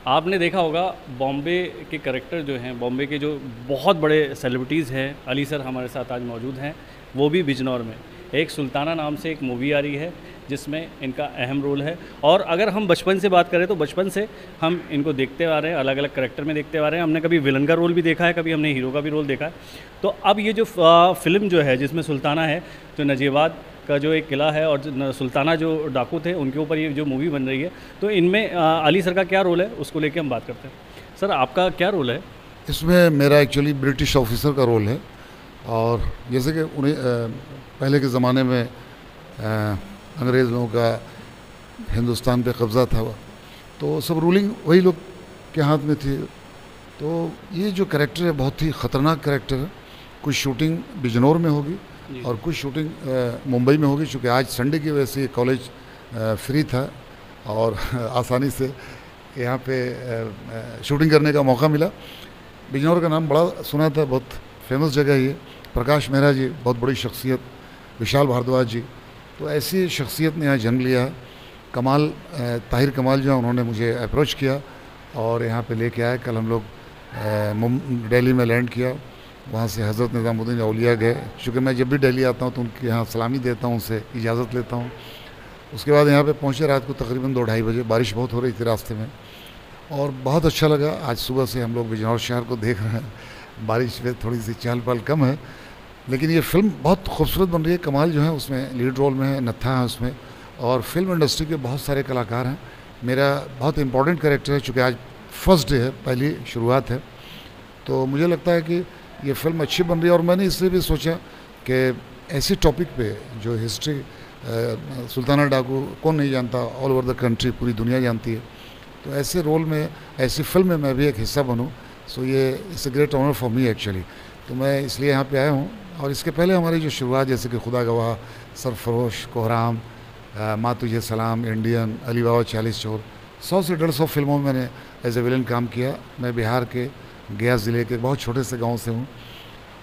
आपने देखा होगा बॉम्बे के करेक्टर जो हैं, बॉम्बे के जो बहुत बड़े सेलिब्रिटीज़ हैं, अली सर हमारे साथ आज मौजूद हैं, वो भी बिजनौर में। एक सुल्ताना नाम से एक मूवी आ रही है जिसमें इनका अहम रोल है। और अगर हम बचपन से बात करें तो बचपन से हम इनको देखते आ रहे हैं, अलग अलग करेक्टर में देखते आ रहे हैं। हमने कभी विलन का रोल भी देखा है, कभी हमने हीरो का भी रोल देखा है। तो अब ये जो फिल्म जो है जिसमें सुल्ताना है, तो नजीबाद का जो एक किला है और सुल्ताना जो डाकू थे उनके ऊपर ये जो मूवी बन रही है, तो इनमें अली सर का क्या रोल है उसको लेके हम बात करते हैं। सर आपका क्या रोल है इसमें? मेरा एक्चुअली ब्रिटिश ऑफिसर का रोल है। और जैसे कि उन्हें पहले के ज़माने में अंग्रेज़ लोगों का हिंदुस्तान पे कब्ज़ा था, तो सब रूलिंग वही लोग के हाथ में थी। तो ये जो कैरेक्टर है बहुत ही ख़तरनाक कैरेक्टर है। कुछ शूटिंग बिजनौर में होगी और कुछ शूटिंग मुंबई में होगी, चूँकि आज संडे की वजह से कॉलेज फ्री था और आसानी से यहाँ पे शूटिंग करने का मौका मिला। बिजनौर का नाम बड़ा सुना था, बहुत फेमस जगह है ये। प्रकाश मेहरा जी बहुत बड़ी शख्सियत, विशाल भारद्वाज जी, तो ऐसी शख्सियत ने यहाँ जन्म लिया है। कमाल ताहिर कमाल जो है उन्होंने मुझे अप्रोच किया और यहाँ पे लेके आए। कल हम लोग दिल्ली में लैंड किया, वहाँ से हज़रत निज़ामुद्दीन औलिया गए। चूँकि मैं जब भी दिल्ली आता हूँ तो उनके यहाँ सलामी देता हूँ, उनसे इजाज़त लेता हूँ। उसके बाद यहाँ पे पहुँचे रात को तकरीबन 2-2:30 बजे। बारिश बहुत हो रही थी रास्ते में और बहुत अच्छा लगा। आज सुबह से हम लोग बिजनौर शहर को देख रहे हैं। बारिश में थोड़ी सी चहल पहल कम है, लेकिन ये फिल्म बहुत खूबसूरत बन रही है। कमाल जो है उसमें लीड रोल में है, नत्था है उसमें, और फिल्म इंडस्ट्री के बहुत सारे कलाकार हैं। मेरा बहुत इंपॉर्टेंट कैरेक्टर है, चूँकि आज फर्स्ट डे है, पहली शुरुआत है। तो मुझे लगता है कि ये फिल्म अच्छी बन रही है। और मैंने इसलिए भी सोचा कि ऐसी टॉपिक पे जो हिस्ट्री, सुल्ताना डाकू कौन नहीं जानता, ऑल ओवर द कंट्री, पूरी दुनिया जानती है। तो ऐसे रोल में, ऐसी फिल्म में मैं भी एक हिस्सा बनूं, सो ये it's a great honour for me actually. तो मैं इसलिए यहाँ पे आया हूँ। और इसके पहले हमारी जो शुरुआत, जैसे कि खुदा गवाह, सरफरोश, कोहराम, माँ तुझे सलाम, इंडियन, अली बाबा 40 चोर, 100 से 150 फिल्मों में मैंने एज ए विलन काम किया। मैं बिहार के गया ज़िले के बहुत छोटे से गांव से हूँ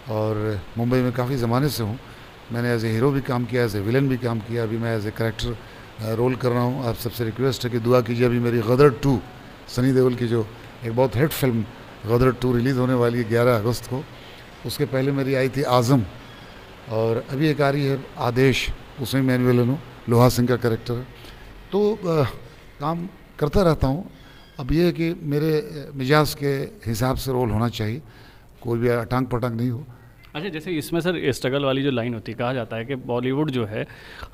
और मुंबई में काफ़ी ज़माने से हूँ। मैंने एज ए हीरो भी काम किया, एज ए विलन भी काम किया। अभी मैं एज ए कैरेक्टर रोल कर रहा हूँ। आप सबसे रिक्वेस्ट है कि दुआ कीजिए। अभी मेरी गदर 2, सनी देओल की जो एक बहुत हिट फिल्म गदर 2 रिलीज़ होने वाली है 11 अगस्त को। उसके पहले मेरी आई थी आज़म, और अभी एक आ रही है आदेश, उसमें मैं विलन हूँ, लोहा सिंह का कैरेक्टर है। तो काम करता रहता हूँ। अब ये है कि मेरे मिजाज के हिसाब से रोल होना चाहिए, कोई भी अटांग पटांग नहीं हो। अच्छा, जैसे इसमें सर स्ट्रगल वाली जो लाइन होती है, कहा जाता है कि बॉलीवुड जो है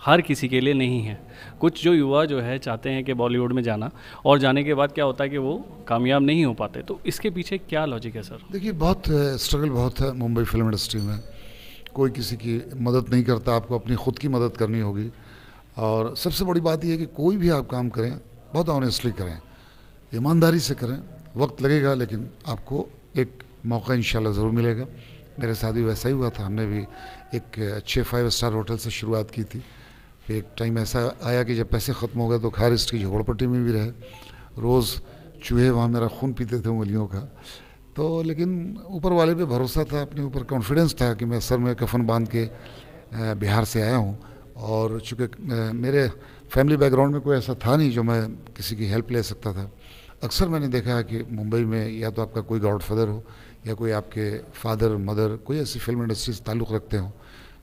हर किसी के लिए नहीं है। कुछ जो युवा जो है चाहते हैं कि बॉलीवुड में जाना, और जाने के बाद क्या होता है कि वो कामयाब नहीं हो पाते। तो इसके पीछे क्या लॉजिक है सर? देखिए, बहुत स्ट्रगल बहुत है मुंबई फिल्म इंडस्ट्री में। कोई किसी की मदद नहीं करता, आपको अपनी ख़ुद की मदद करनी होगी। और सबसे बड़ी बात यह है कि कोई भी आप काम करें बहुत ऑनेस्टली करें, ईमानदारी से करें। वक्त लगेगा लेकिन आपको एक मौका इंशाल्लाह ज़रूर मिलेगा। मेरे साथ भी वैसा ही हुआ था। हमने भी एक अच्छे 5 स्टार होटल से शुरुआत की थी। फिर एक टाइम ऐसा आया कि जब पैसे ख़त्म हो गए तो खार स्ट्रीट की झोपड़पट्टी में भी रहे। रोज़ चूहे वहाँ मेरा खून पीते थे उंगलियों का। तो लेकिन ऊपर वाले पे भरोसा था, अपने ऊपर कॉन्फिडेंस था कि मैं सर में कफन बांध के बिहार से आया हूँ। और चूँकि मेरे फैमिली बैकग्राउंड में कोई ऐसा था नहीं जो मैं किसी की हेल्प ले सकता था। अक्सर मैंने देखा है कि मुंबई में या तो आपका कोई गॉडफादर हो या कोई आपके फादर मदर कोई ऐसी फिल्म इंडस्ट्री से ताल्लुक़ रखते हो,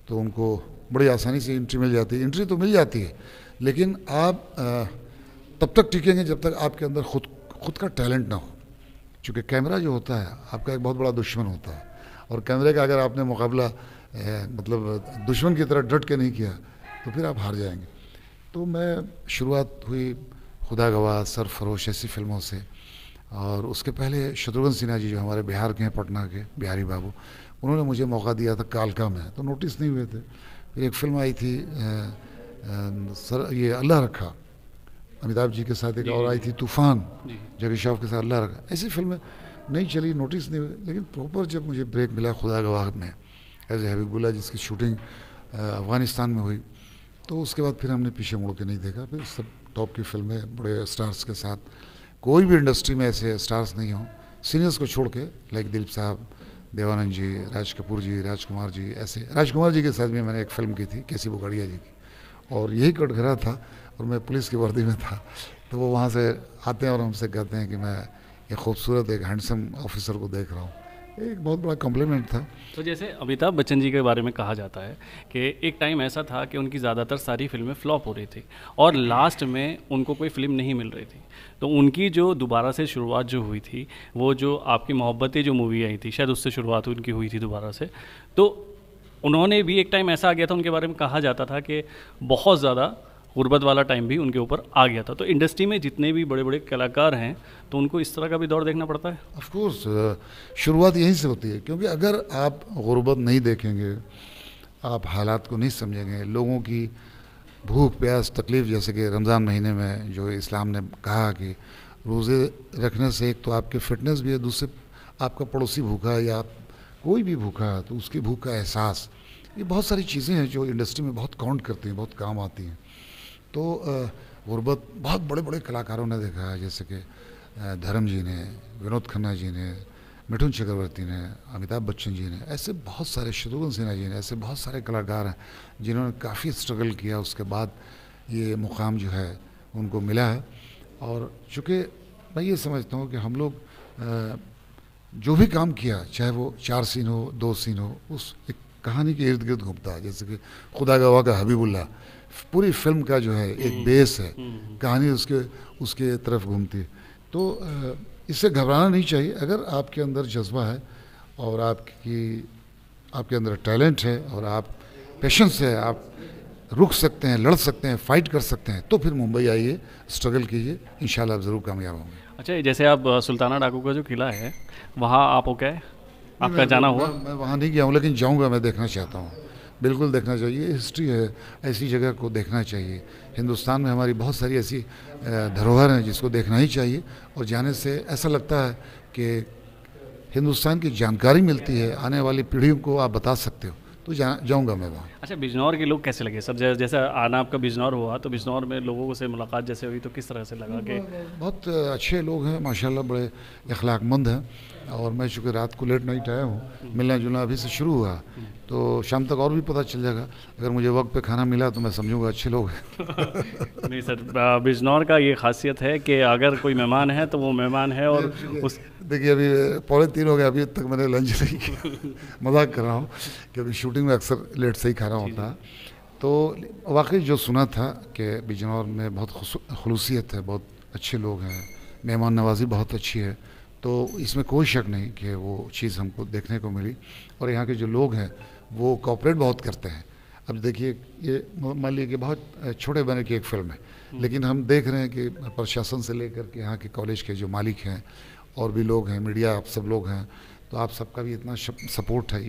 तो उनको बड़ी आसानी से एंट्री मिल जाती है। एंट्री तो मिल जाती है, लेकिन आप तब तक टिकेंगे जब तक आपके अंदर खुद का टैलेंट ना हो। चूँकि कैमरा जो होता है आपका एक बहुत बड़ा दुश्मन होता है, और कैमरे का अगर आपने मुकाबला मतलब दुश्मन की तरह डट के नहीं किया तो फिर आप हार जाएंगे। तो मैं शुरुआत हुई खुदा गवाह, सरफरोश ऐसी फिल्मों से। और उसके पहले शत्रुघ्न सिन्हा जी जो हमारे बिहार के हैं, पटना के बिहारी बाबू, उन्होंने मुझे मौका दिया था कालका में, तो नोटिस नहीं हुए थे। फिर एक फिल्म आई थी सर ये अल्लाह रखा, अमिताभ जी के साथ, एक और आई थी तूफ़ान, जैकी श्रॉफ के साथ अल्लाह रखा। ऐसी फिल्में नहीं चली, नोटिस नहीं हुई। लेकिन प्रॉपर जब मुझे ब्रेक मिला खुदा गवाह में एज ए हबीबुल्ला, जिसकी शूटिंग अफ़गानिस्तान में हुई, तो उसके बाद फिर हमने पीछे मुड़ के नहीं देखा। फिर सब टॉप की फिल्में बड़े स्टार्स के साथ। कोई भी इंडस्ट्री में ऐसे स्टार्स नहीं हों सीनियर्स को छोड़ के, लाइक दिलीप साहब, देवानंद जी, राज कपूर जी, राजकुमार जी, ऐसे। राजकुमार जी के साथ भी मैंने एक फ़िल्म की थी केसी बुगाड़िया जी की, और यही कटघरा था। और मैं पुलिस की वर्दी में था, तो वो वहाँ से आते हैं और हमसे कहते हैं कि मैं ये खूबसूरत एक हैंडसम ऑफिसर को देख रहा हूँ। एक बहुत बड़ा कॉम्प्लीमेंट था। तो जैसे अमिताभ बच्चन जी के बारे में कहा जाता है कि एक टाइम ऐसा था कि उनकी ज़्यादातर सारी फिल्में फ्लॉप हो रही थी और लास्ट में उनको कोई फिल्म नहीं मिल रही थी, तो उनकी जो दोबारा से शुरुआत जो हुई थी, वो जो आपकी मोहब्बतें जो मूवी आई थी, शायद उससे शुरुआत उनकी हुई थी दोबारा से। तो उन्होंने भी एक टाइम ऐसा आ गया था, उनके बारे में कहा जाता था कि बहुत ज़्यादा गुर्बत वाला टाइम भी उनके ऊपर आ गया था। तो इंडस्ट्री में जितने भी बड़े बड़े कलाकार हैं, तो उनको इस तरह का भी दौर देखना पड़ता है। ऑफ कोर्स शुरुआत यहीं से होती है, क्योंकि अगर आप गुर्बत नहीं देखेंगे, आप हालात को नहीं समझेंगे, लोगों की भूख प्यास तकलीफ़, जैसे कि रमज़ान महीने में जो इस्लाम ने कहा कि रोज़े रखने से एक तो आपकी फ़िटनेस भी है, दूसरे आपका पड़ोसी भूखा है या कोई भी भूखा है तो उसकी भूख का एहसास, ये बहुत सारी चीज़ें हैं जो इंडस्ट्री में बहुत काउंट करती हैं, बहुत काम आती हैं। तो गुर्बत बहुत बड़े बड़े कलाकारों ने देखा है, जैसे कि धर्म जी ने, विनोद खन्ना जी ने, मिठुन चक्रवर्ती ने, अमिताभ बच्चन जी ने, ऐसे बहुत सारे, शत्रुघ्न सिन्हा जी ने, ऐसे बहुत सारे कलाकार हैं जिन्होंने काफ़ी स्ट्रगल किया, उसके बाद ये मुकाम जो है उनको मिला है। और चूँकि मैं ये समझता हूँ कि हम लोग जो भी काम किया, चाहे वो 4 सीन हो, 2 सीन हो, उस एक कहानी के इर्द गिर्द घूमता है। जैसे कि खुदा गवाह का हबीबुल्लाह, पूरी फिल्म का जो है एक बेस है, कहानी उसके तरफ घूमती है। तो इससे घबराना नहीं चाहिए। अगर आपके अंदर जज्बा है और आपके अंदर टैलेंट है और आप पेशेंस है, आप रुक सकते हैं, लड़ सकते हैं, फाइट कर सकते हैं, तो फिर मुंबई आइए, स्ट्रगल कीजिए, इंशाल्लाह आप ज़रूर कामयाब होंगे। अच्छा, जैसे आप सुल्ताना डाकू का जो किला है, वहाँ आप हो क्या, आपका जाना हुआ? मैं वहाँ नहीं गया हूँ, लेकिन जाऊँगा, मैं देखना चाहता हूँ। बिल्कुल देखना चाहिए, हिस्ट्री है, ऐसी जगह को देखना चाहिए। हिंदुस्तान में हमारी बहुत सारी ऐसी धरोहर हैं जिसको देखना ही चाहिए, और जाने से ऐसा लगता है कि हिंदुस्तान की जानकारी मिलती है, आने वाली पीढ़ियों को आप बता सकते हो, तो जाऊँगा मैं वहाँ। अच्छा, बिजनौर के लोग कैसे लगे सर? जैसे आना आपका बिजनौर हुआ, तो बिजनौर में लोगों से मुलाकात जैसे हुई, तो किस तरह से लगा कि? बहुत अच्छे लोग हैं माशाल्लाह, बड़े अखलाकमंद हैं। और मैं चूँकि रात को लेट नाइट आया हूँ, मिलना जुलना अभी से शुरू हुआ, तो शाम तक और भी पता चल जाएगा। अगर मुझे वक्त पे खाना मिला तो मैं समझूंगा अच्छे लोग हैं। नहीं सर, बिजनौर का ये खासियत है कि अगर कोई मेहमान है तो वो मेहमान है। और देखिए अभी 2:45 हो गया, अभी तक मैंने लंच नहीं किया। मजाक कर रहा हूँ, क्योंकि शूटिंग में अक्सर लेट से ही खाना होता है। तो वाकई जो सुना था कि बिजनौर में बहुत खलूसियत है, बहुत अच्छे लोग हैं, मेहमान नवाजी बहुत अच्छी है, तो इसमें कोई शक नहीं कि वो चीज़ हमको देखने को मिली। और यहाँ के जो लोग हैं वो कोऑपरेट बहुत करते हैं। अब देखिए, ये मान लीजिए कि बहुत छोटे बने की एक फ़िल्म है, लेकिन हम देख रहे हैं कि प्रशासन से लेकर के यहाँ के कॉलेज के जो मालिक हैं और भी लोग हैं, मीडिया, आप सब लोग हैं, तो आप सबका भी इतना सपोर्ट है।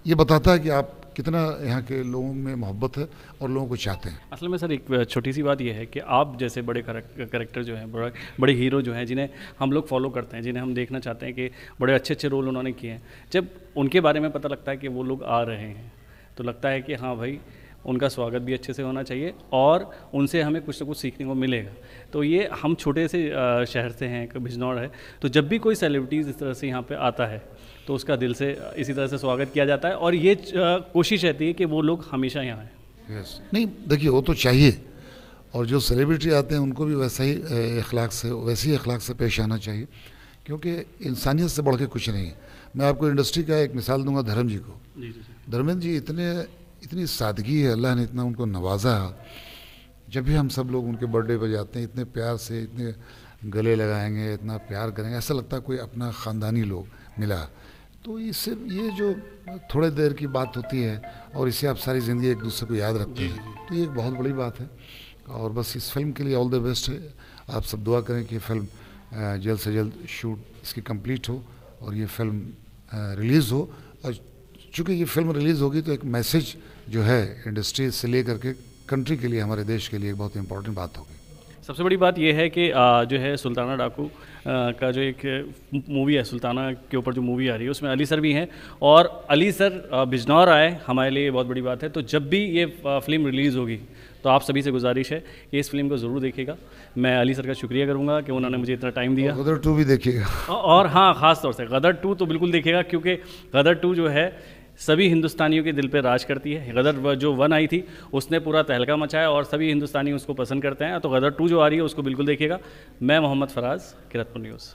ये बताता है कि आप कितना यहाँ के लोगों में मोहब्बत है और लोगों को चाहते हैं। असल में सर एक छोटी सी बात यह है कि आप जैसे बड़े करेक्टर जो हैं, बड़े हीरो जो हैं, जिन्हें हम लोग फॉलो करते हैं, जिन्हें हम देखना चाहते हैं कि बड़े अच्छे अच्छे रोल उन्होंने किए हैं, जब उनके बारे में पता लगता है कि वो लोग आ रहे हैं, तो लगता है कि हाँ भाई, उनका स्वागत भी अच्छे से होना चाहिए और उनसे हमें कुछ ना कुछ सीखने को मिलेगा। तो ये हम छोटे से शहर से हैं, बिजनौर है, तो जब भी कोई सेलिब्रिटीज़ इस तरह से यहाँ पे आता है तो उसका दिल से इसी तरह से स्वागत किया जाता है, और ये कोशिश रहती है कि वो लोग हमेशा यहाँ आएँ। यस, नहीं देखिए, वो तो चाहिए, और जो सेलिब्रिटी आते हैं उनको भी वैसा ही वैसी अखलाक से पेश आना चाहिए, क्योंकि इंसानियत से बढ़ के कुछ नहीं है। मैं आपको इंडस्ट्री का एक मिसाल दूंगा, धर्म जी को। धर्मेंद्र जी इतनी सादगी है, अल्लाह ने इतना उनको नवाजा है। जब भी हम सब लोग उनके बर्थडे पर जाते हैं, इतने प्यार से, इतने गले लगाएंगे, इतना प्यार करेंगे, ऐसा लगता है कोई अपना ख़ानदानी लोग मिला। तो इससे ये जो थोड़े देर की बात होती है और इससे आप सारी ज़िंदगी एक दूसरे को याद रखते हैं, तो ये एक बहुत बड़ी बात है। और बस इस फिल्म के लिए ऑल द बेस्ट है। आप सब दुआ करें कि फ़िल्म जल्द से जल्द शूट इसकी कंप्लीट हो और ये फिल्म रिलीज़ हो। और चूँकि ये फिल्म रिलीज़ होगी तो एक मैसेज जो है इंडस्ट्री से लेकर के कंट्री के लिए, हमारे देश के लिए एक बहुत इंपॉर्टेंट बात होगी। सबसे बड़ी बात यह है कि जो है सुल्ताना डाकू का जो एक मूवी है, सुल्ताना के ऊपर जो मूवी आ रही है, उसमें अली सर भी हैं, और अली सर बिजनौर आए, हमारे लिए बहुत बड़ी बात है। तो जब भी ये फिल्म रिलीज़ होगी तो आप सभी से गुजारिश है कि इस फिल्म को ज़रूर देखिएगा। मैं अली सर का शुक्रिया करूँगा कि उन्होंने मुझे इतना टाइम दिया। गदर 2 भी देखिएगा। और हाँ, ख़ास तौर से गदर 2 तो बिल्कुल देखिएगा, क्योंकि गदर 2 जो है सभी हिंदुस्तानियों के दिल पे राज करती है। गदर जो 1 आई थी उसने पूरा तहलका मचाया और सभी हिंदुस्तानी उसको पसंद करते हैं। तो गदर 2 जो आ रही है उसको बिल्कुल देखिएगा। मैं मोहम्मद फराज, किरतपुर न्यूज़।